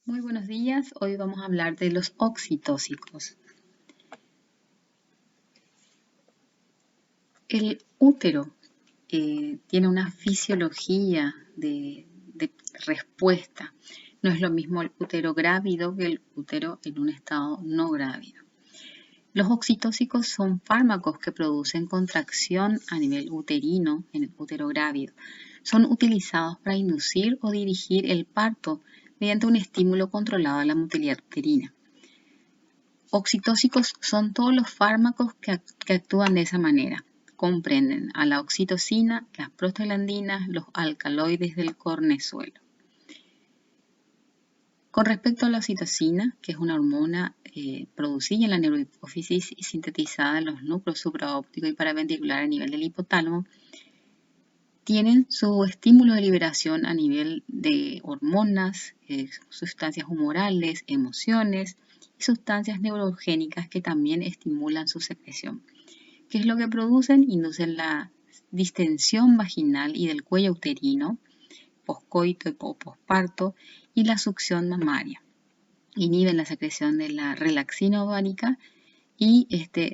Muy buenos días, hoy vamos a hablar de los oxitóxicos. El útero tiene una fisiología de respuesta. No es lo mismo el útero grávido que el útero en un estado no grávido. Los oxitóxicos son fármacos que producen contracción a nivel uterino en el útero grávido. Son utilizados para inducir o dirigir el parto mediante un estímulo controlado a la motilidad uterina. Oxitóxicos son todos los fármacos que actúan de esa manera. Comprenden a la oxitocina, las prostaglandinas, los alcaloides del cornezuelo. Con respecto a la oxitocina, que es una hormona producida en la neurohipófisis y sintetizada en los núcleos supraópticos y paraventricular a nivel del hipotálamo, tienen su estímulo de liberación a nivel de hormonas, sustancias humorales, emociones y sustancias neurogénicas que también estimulan su secreción. ¿Qué es lo que producen? Inducen la distensión vaginal y del cuello uterino, poscoito o posparto, y la succión mamaria. Inhiben la secreción de la relaxina ovárica y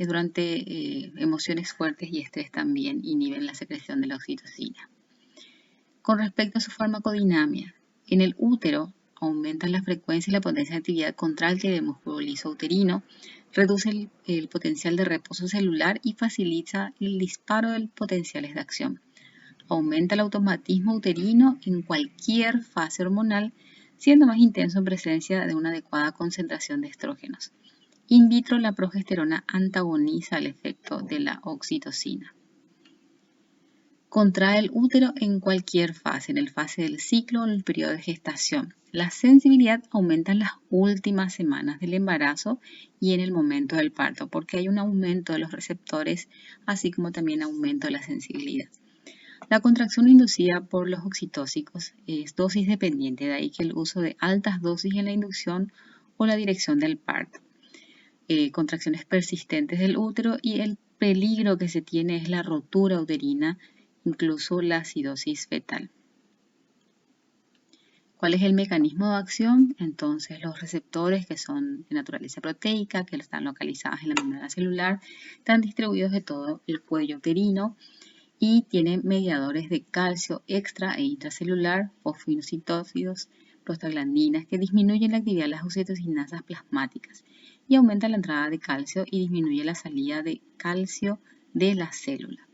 durante emociones fuertes y estrés también inhiben la secreción de la oxitocina. Con respecto a su farmacodinámica, en el útero aumentan la frecuencia y la potencia de actividad contráctil del músculo liso uterino, reduce el potencial de reposo celular y facilita el disparo de potenciales de acción. Aumenta el automatismo uterino en cualquier fase hormonal, siendo más intenso en presencia de una adecuada concentración de estrógenos. In vitro, la progesterona antagoniza el efecto de la oxitocina. Contrae el útero en cualquier fase, en el fase del ciclo o en el periodo de gestación. La sensibilidad aumenta en las últimas semanas del embarazo y en el momento del parto, porque hay un aumento de los receptores, así como también aumento de la sensibilidad. La contracción inducida por los oxitóxicos es dosis dependiente, de ahí que el uso de altas dosis en la inducción o la dirección del parto. Contracciones persistentes del útero y el peligro que se tiene es la rotura uterina, incluso la acidosis fetal. ¿Cuál es el mecanismo de acción? Entonces, los receptores que son de naturaleza proteica, que están localizados en la membrana celular, están distribuidos de todo el cuello uterino y tienen mediadores de calcio extra e intracelular, fosfoinositosis, prostaglandinas, que disminuyen la actividad de las oxitocinasas plasmáticas y aumentan la entrada de calcio y disminuye la salida de calcio de la célula.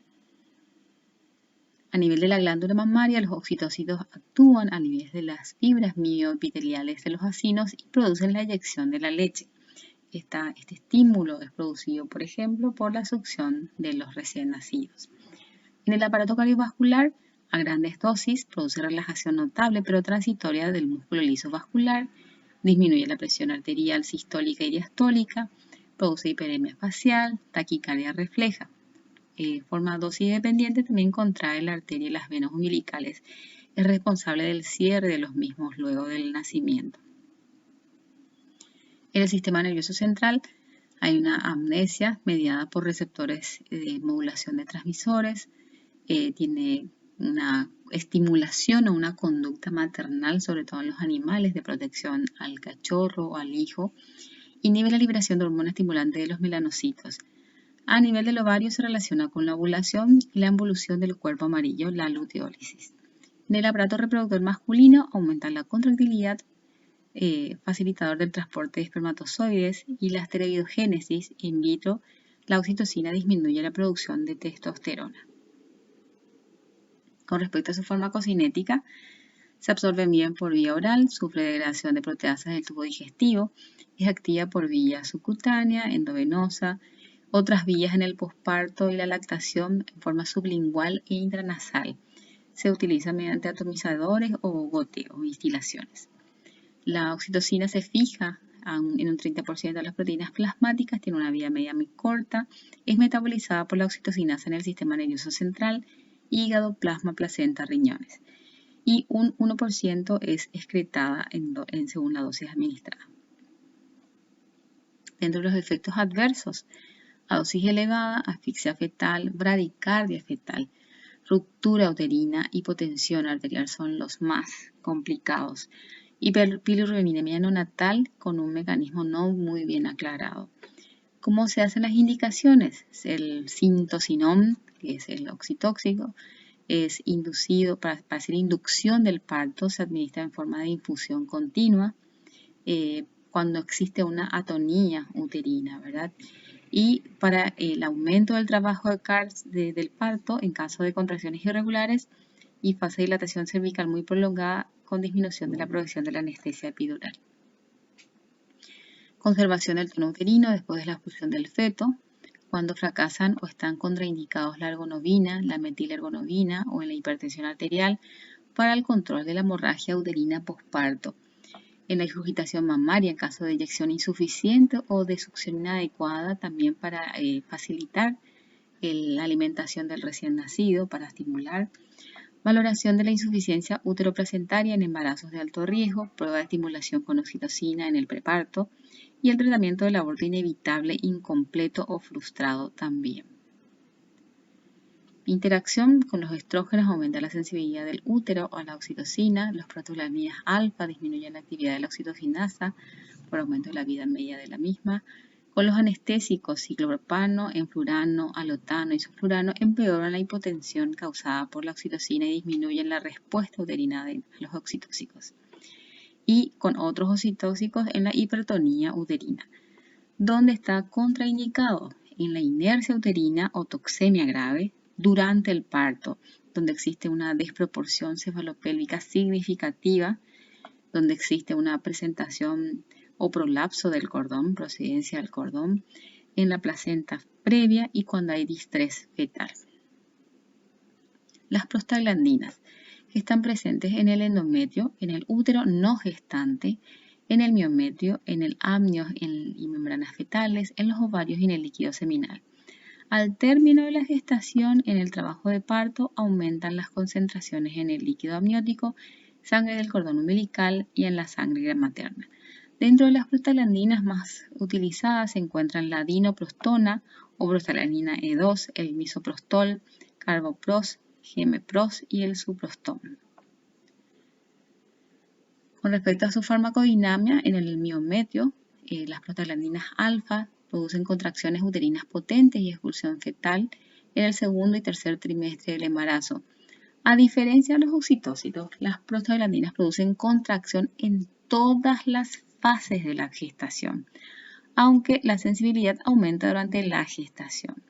A nivel de la glándula mamaria, los oxitocitos actúan a nivel de las fibras mioepiteliales de los acinos y producen la eyección de la leche. Este estímulo es producido, por ejemplo, por la succión de los recién nacidos. En el aparato cardiovascular, a grandes dosis, produce relajación notable pero transitoria del músculo liso vascular, disminuye la presión arterial sistólica y diastólica, produce hiperemia facial, taquicardia refleja. Forma dosis dependiente, también contrae la arteria y las venas umbilicales. Es responsable del cierre de los mismos luego del nacimiento. En el sistema nervioso central hay una amnesia mediada por receptores de modulación de transmisores. Tiene una estimulación o una conducta maternal, sobre todo en los animales, de protección al cachorro o al hijo. Inhibe la liberación de hormona estimulante de los melanocitos. A nivel del ovario se relaciona con la ovulación y la involución del cuerpo amarillo, la luteólisis. En el aparato reproductor masculino aumenta la contractilidad, facilitador del transporte de espermatozoides y la esteroidogénesis in vitro. La oxitocina disminuye la producción de testosterona. Con respecto a su farmacocinética, se absorbe bien por vía oral, sufre degradación de proteasas del tubo digestivo, es activa por vía subcutánea, endovenosa, otras vías en el posparto y la lactación en forma sublingual e intranasal. Se utiliza mediante atomizadores o goteo, instilaciones. La oxitocina se fija en un 30% de las proteínas plasmáticas, tiene una vida media muy corta, es metabolizada por la oxitocinasa en el sistema nervioso central, hígado, plasma, placenta, riñones. Y un 1% es excretada según la dosis administrada. Dentro de los efectos adversos, a dosis elevada, asfixia fetal, bradicardia fetal, ruptura uterina, hipotensión arterial son los más complicados. hiperbilirubinemia neonatal con un mecanismo no muy bien aclarado. ¿Cómo se hacen las indicaciones? El sintocinón, que es el oxitóxico, es inducido para hacer inducción del parto, se administra en forma de infusión continua cuando existe una atonía uterina, ¿verdad? Y para el aumento del trabajo de CARS del parto en caso de contracciones irregulares y fase de dilatación cervical muy prolongada con disminución de la progresión de la anestesia epidural. Conservación del tono uterino después de la expulsión del feto, cuando fracasan o están contraindicados la ergonovina, la metilergonovina o en la hipertensión arterial para el control de la hemorragia uterina posparto. En la ingurgitación mamaria en caso de eyección insuficiente o de succión inadecuada, también para facilitar la alimentación del recién nacido, para estimular. Valoración de la insuficiencia uteroplacentaria en embarazos de alto riesgo, prueba de estimulación con oxitocina en el preparto y el tratamiento del aborto inevitable, incompleto o frustrado también. Interacción con los estrógenos aumenta la sensibilidad del útero a la oxitocina. Los prostaglandinas alfa disminuyen la actividad de la oxitocinasa por aumento de la vida media de la misma. Con los anestésicos ciclopropano, enflurano, alotano y sulfurano empeoran la hipotensión causada por la oxitocina y disminuyen la respuesta uterina de los oxitóxicos. Y con otros oxitóxicos en la hipertonía uterina. ¿Dónde está contraindicado? En la inercia uterina o toxemia grave, durante el parto, donde existe una desproporción cefalopélvica significativa, donde existe una presentación o prolapso del cordón, procedencia del cordón, en la placenta previa y cuando hay distrés fetal. Las prostaglandinas que están presentes en el endometrio, en el útero no gestante, en el miometrio, en el amnio y membranas fetales, en los ovarios y en el líquido seminal. Al término de la gestación, en el trabajo de parto, aumentan las concentraciones en el líquido amniótico, sangre del cordón umbilical y en la sangre materna. Dentro de las prostaglandinas más utilizadas se encuentran la dinoprostona o prostaglandina E2, el misoprostol, carbopros, gemepros y el suprostol. Con respecto a su farmacodinamia, en el miometrio, las prostaglandinas alfa producen contracciones uterinas potentes y expulsión fetal en el segundo y tercer trimestre del embarazo. A diferencia de los oxitócitos, las prostaglandinas producen contracción en todas las fases de la gestación, aunque la sensibilidad aumenta durante la gestación.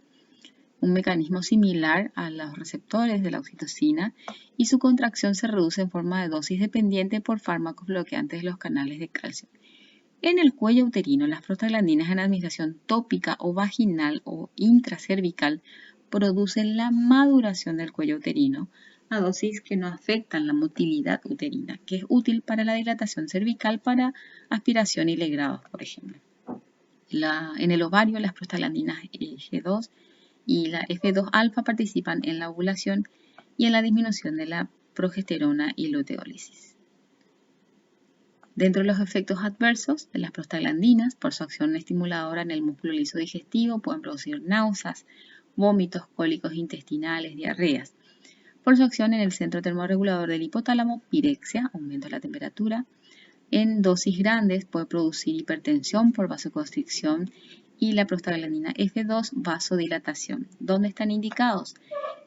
Un mecanismo similar a los receptores de la oxitocina y su contracción se reduce en forma de dosis dependiente por fármacos bloqueantes de los canales de calcio. En el cuello uterino, las prostaglandinas en administración tópica o vaginal o intracervical producen la maduración del cuello uterino a dosis que no afectan la motilidad uterina, que es útil para la dilatación cervical para aspiración y legrados, por ejemplo. En el ovario, las prostaglandinas G2 y la F2 alfa participan en la ovulación y en la disminución de la progesterona y luteólisis. Dentro de los efectos adversos de las prostaglandinas, por su acción estimuladora en el músculo liso digestivo, pueden producir náuseas, vómitos, cólicos intestinales, diarreas. Por su acción en el centro termorregulador del hipotálamo, pirexia, aumento de la temperatura. En dosis grandes puede producir hipertensión por vasoconstricción y la prostaglandina F2, vasodilatación. ¿Dónde están indicados?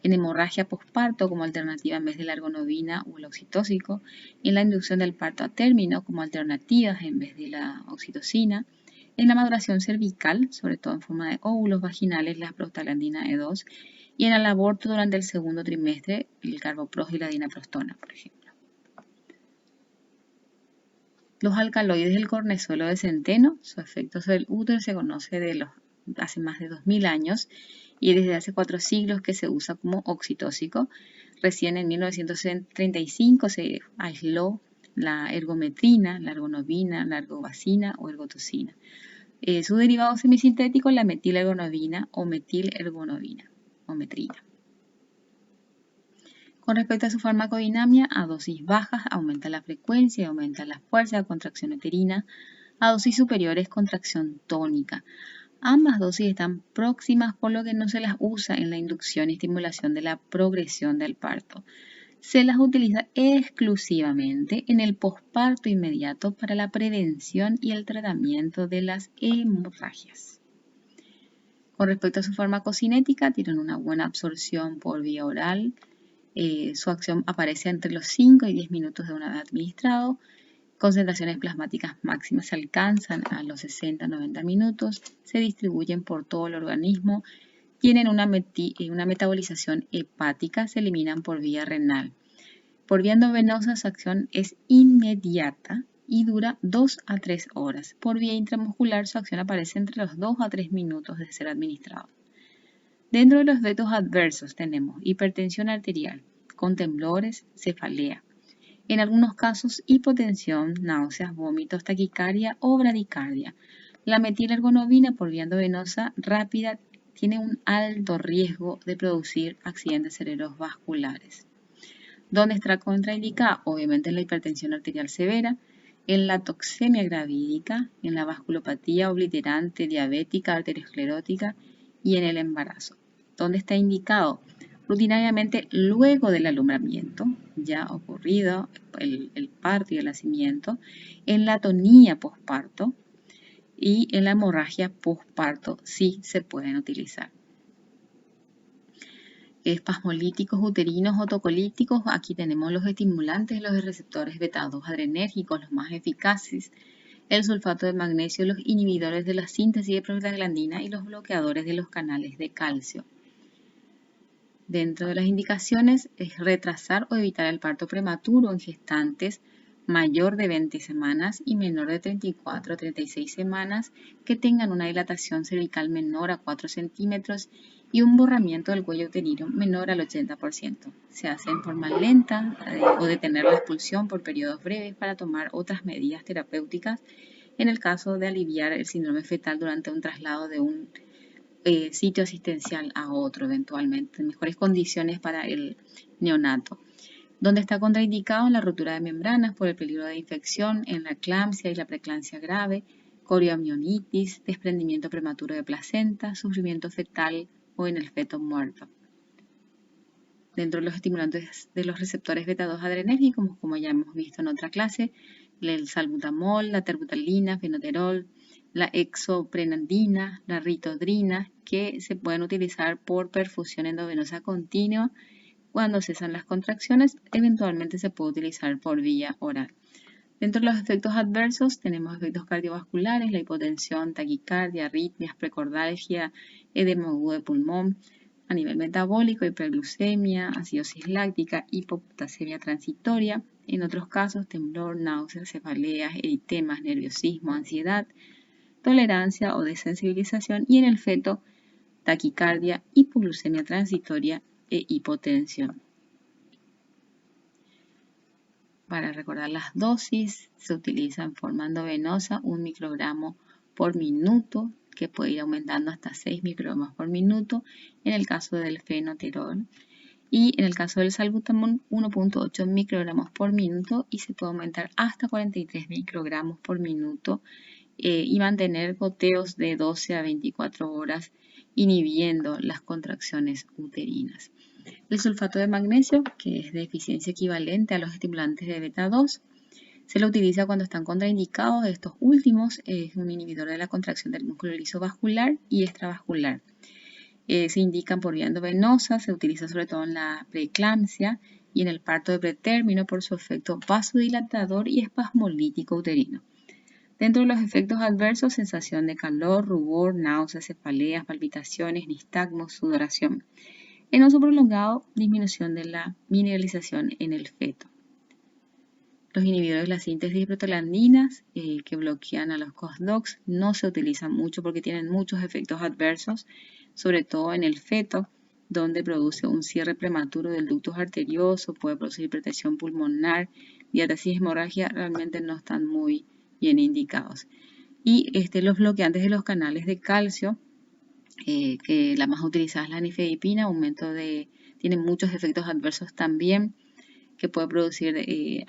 En hemorragia posparto como alternativa en vez de la ergonovina o el oxitóxico, en la inducción del parto a término como alternativas en vez de la oxitocina, en la maduración cervical, sobre todo en forma de óvulos vaginales, la prostaglandina E2, y en el aborto durante el segundo trimestre, el carbopros y la dinaprostona, por ejemplo. Los alcaloides del cornezuelo de centeno, su efecto sobre el útero se conoce hace más de 2000 años y desde hace 4 siglos que se usa como oxitóxico. Recién en 1935 se aisló la ergometrina, la ergonovina, la ergobacina o ergotocina. Su derivado semisintético, la metilergonovina o metilergonovina o metrina. Con respecto a su farmacodinamia, a dosis bajas aumenta la frecuencia y aumenta la fuerza de contracción uterina. A dosis superiores, contracción tónica. Ambas dosis están próximas, por lo que no se las usa en la inducción y estimulación de la progresión del parto. se las utiliza exclusivamente en el posparto inmediato para la prevención y el tratamiento de las hemorragias. Con respecto a su farmacocinética, tienen una buena absorción por vía oral. Su acción aparece entre los 5 y 10 minutos de una vez administrado. Concentraciones plasmáticas máximas se alcanzan a los 60-90 minutos. Se distribuyen por todo el organismo. Tienen una metabolización hepática, se eliminan por vía renal. Por vía endovenosa su acción es inmediata y dura 2 a 3 horas. Por vía intramuscular su acción aparece entre los 2 a 3 minutos de ser administrado. Dentro de los efectos adversos tenemos hipertensión arterial con temblores, cefalea. En algunos casos hipotensión, náuseas, vómitos, taquicardia o bradicardia. La metilergonobina por vía endovenosa rápida tiene un alto riesgo de producir accidentes cerebrovasculares. ¿Dónde está contraindicada? Obviamente en la hipertensión arterial severa, en la toxemia gravídica, en la vasculopatía obliterante diabética arteriosclerótica y en el embarazo. ¿Dónde está indicado? Rutinariamente luego del alumbramiento, ya ocurrido el parto y el nacimiento, en la atonía posparto, y en la hemorragia posparto sí se pueden utilizar. Espasmolíticos uterinos o tocolíticos, aquí tenemos los estimulantes, los receptores beta-2 adrenérgicos, los más eficaces, el sulfato de magnesio, los inhibidores de la síntesis de prostaglandina y los bloqueadores de los canales de calcio. Dentro de las indicaciones es retrasar o evitar el parto prematuro en gestantes mayor de 20 semanas y menor de 34 a 36 semanas que tengan una dilatación cervical menor a 4 centímetros y un borramiento del cuello uterino menor al 80%. Se hace en forma lenta o detener la expulsión por periodos breves para tomar otras medidas terapéuticas en el caso de aliviar el síndrome fetal durante un traslado de un sitio asistencial a otro eventualmente, mejores condiciones para el neonato. Donde está contraindicado en la rotura de membranas por el peligro de infección, en la eclampsia y la preeclampsia grave, corioamionitis, desprendimiento prematuro de placenta, sufrimiento fetal o en el feto muerto. Dentro de los estimulantes de los receptores beta-2 adrenérgicos, como ya hemos visto en otra clase, el salbutamol, la terbutalina, fenoterol, la exoprenandina, la ritodrina, que se pueden utilizar por perfusión endovenosa continua. Cuando cesan las contracciones, eventualmente se puede utilizar por vía oral. Dentro de los efectos adversos tenemos efectos cardiovasculares, la hipotensión, taquicardia, arritmias, precordalgia, edema agudo de pulmón. A nivel metabólico, hiperglucemia, acidosis láctica, hipopotasemia transitoria. En otros casos, temblor, náuseas, cefaleas, eritemas, nerviosismo, ansiedad, tolerancia o desensibilización. Y en el feto, taquicardia, hipoglucemia transitoria e hipotensión. Para recordar las dosis, se utiliza en forma endovenosa 1 microgramo por minuto, que puede ir aumentando hasta 6 microgramos por minuto en el caso del fenoterol. Y en el caso del salbutamol, 1.8 microgramos por minuto y se puede aumentar hasta 43 microgramos por minuto y mantener goteos de 12 a 24 horas inhibiendo las contracciones uterinas. El sulfato de magnesio, que es de eficiencia equivalente a los estimulantes de beta-2, se lo utiliza cuando están contraindicados. Estos últimos es un inhibidor de la contracción del músculo liso vascular y extravascular. Se indican por vía endovenosa, se utiliza sobre todo en la preeclampsia y en el parto de pretérmino por su efecto vasodilatador y espasmolítico uterino. Dentro de los efectos adversos, sensación de calor, rubor, náuseas, cefaleas, palpitaciones, nistagmos, sudoración. En uso prolongado, disminución de la mineralización en el feto. Los inhibidores de la síntesis de prostaglandinas que bloquean a los COX-DOX no se utilizan mucho porque tienen muchos efectos adversos, sobre todo en el feto, donde produce un cierre prematuro del ducto arterioso, puede producir hipertensión pulmonar, diástasis y hemorragia, realmente no están muy bien indicados. Y los bloqueantes de los canales de calcio, que la más utilizada es la nifedipina, tiene muchos efectos adversos también, que puede producir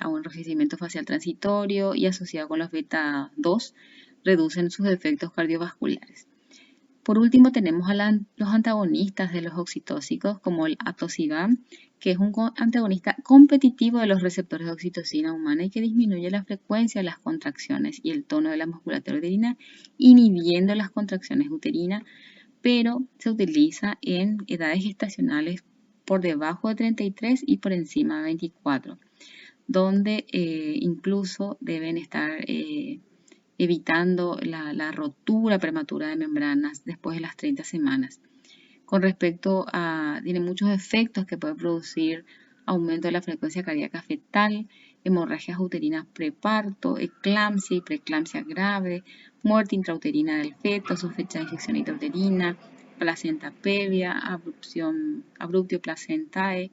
un enrojecimiento facial transitorio y asociado con los beta-2, reducen sus efectos cardiovasculares. Por último tenemos a los antagonistas de los oxitóxicos como el atosiban, que es un antagonista competitivo de los receptores de oxitocina humana y que disminuye la frecuencia de las contracciones y el tono de la musculatura uterina, inhibiendo las contracciones uterinas, pero se utiliza en edades gestacionales por debajo de 33 y por encima de 24, donde incluso deben estar evitando la rotura prematura de membranas después de las 30 semanas. Con respecto a, tiene muchos efectos que puede producir aumento de la frecuencia cardíaca fetal, hemorragias uterinas preparto, eclampsia y preeclampsia grave, muerte intrauterina del feto, sospecha de infección intrauterina, placenta previa, abruptio placentae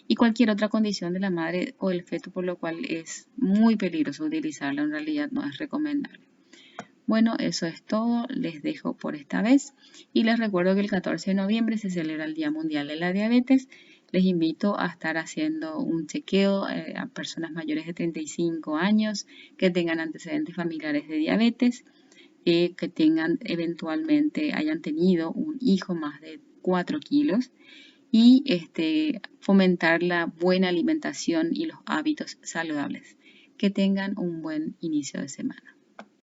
y cualquier otra condición de la madre o el feto, por lo cual es muy peligroso utilizarla, en realidad no es recomendable. Bueno, eso es todo, les dejo por esta vez y les recuerdo que el 14 de noviembre se celebra el Día Mundial de la Diabetes. Les invito a estar haciendo un chequeo a personas mayores de 35 años que tengan antecedentes familiares de diabetes, que tengan eventualmente, hayan tenido un hijo más de 4 kilos y fomentar la buena alimentación y los hábitos saludables. Que tengan un buen inicio de semana.